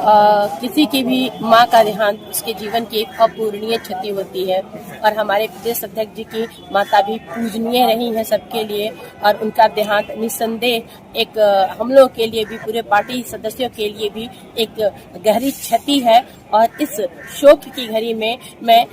किसी की भी माँ का देहांत उसके जीवन की एक अपूरणीय क्षति होती है और हमारे प्रदेश अध्यक्ष जी की माता भी पूजनीय रही हैं सबके लिए और उनका देहांत निस्संदेह एक हम लोग के लिए भी पूरे पार्टी सदस्यों के लिए भी एक गहरी क्षति है और इस शोक की घड़ी में मैं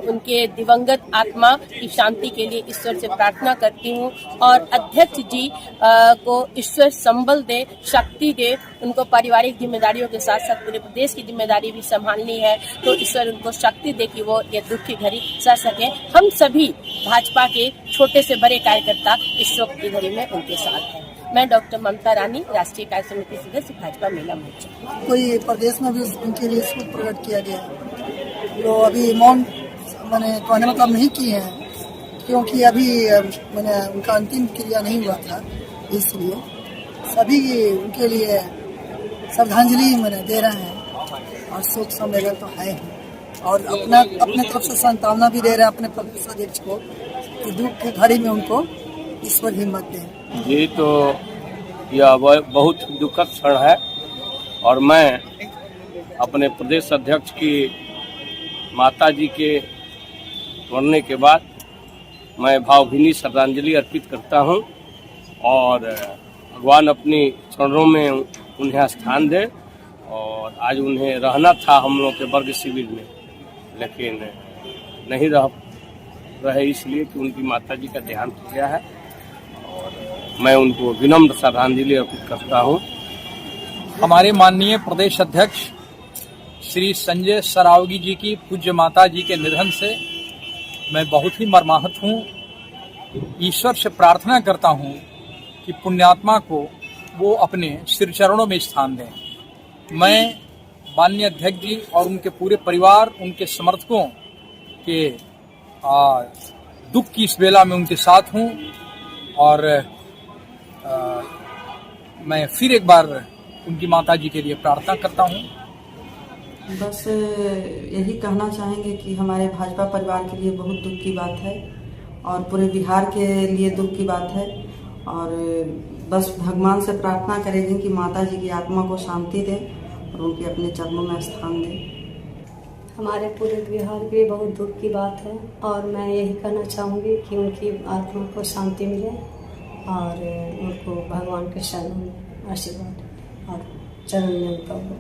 उनके दिवंगत आत्मा की शांति के लिए ईश्वर से प्रार्थना करती हूँ और अध्यक्ष जी को ईश्वर संबल दे, शक्ति दे। उनको पारिवारिक जिम्मेदारियों के साथ साथ पूरे प्रदेश की जिम्मेदारी भी संभालनी है, तो ईश्वर उनको शक्ति दे कि वो ये दुख की घड़ी सह सके। हम सभी भाजपा के छोटे से बड़े कार्यकर्ता इस शोक की घड़ी में उनके साथ हैं। मैं डॉक्टर ममता रानी, राष्ट्रीय कार्य समिति सदस्य, भाजपा महिला मोर्चा। कोई प्रदेश में भी उनके लिए शोक प्रकट किया गया, तो अभी मौन मैंने कहने मतलब नहीं किए हैं क्योंकि अभी मैंने उनका अंतिम क्रिया नहीं हुआ था, इसलिए सभी उनके लिए श्रद्धांजलि मैंने दे रहे हैं और शोक सम्मेलन तो है और अपने तरफ से सांत्वना भी दे रहे हैं अपने प्रदेश अध्यक्ष को कि दुख की घड़ी में उनको ईश्वर हिम्मत दे। जी, तो यह बहुत दुखद क्षण है और मैं अपने प्रदेश अध्यक्ष की माता जी के मरने के बाद मैं भावभीनी श्रद्धांजलि अर्पित करता हूं और भगवान अपनी चरणों में उन्हें स्थान दे। और आज उन्हें रहना था हम लोग के वर्ग शिविर में, लेकिन नहीं रहे इसलिए कि उनकी माता जी का देहांत हो गया है और मैं उनको विनम्र श्रद्धांजलि अर्पित करता हूं। हमारे माननीय प्रदेश अध्यक्ष श्री संजय सरावगी जी की पूज्य माता जी के निधन से मैं बहुत ही मर्माहत हूँ। ईश्वर से प्रार्थना करता हूँ कि पुण्यात्मा को वो अपने सिर चरणों में स्थान दें। मैं माननीय अध्यक्ष जी और उनके पूरे परिवार, उनके समर्थकों के दुख की इस बेला में उनके साथ हूँ और मैं फिर एक बार उनकी माता जी के लिए प्रार्थना करता हूँ। बस यही कहना चाहेंगे कि हमारे भाजपा परिवार के लिए बहुत दुख की बात है और पूरे बिहार के लिए दुख की बात है और बस भगवान से प्रार्थना करेंगे कि माता जी की आत्मा को शांति दे और उनके अपने चरणों में स्थान दे। हमारे पूरे बिहार के लिए बहुत दुख की बात है और मैं यही कहना चाहूँगी कि उनकी आत्मा को शांति मिले और उनको भगवान के शरण में आशीर्वाद और चरण में उनका हो।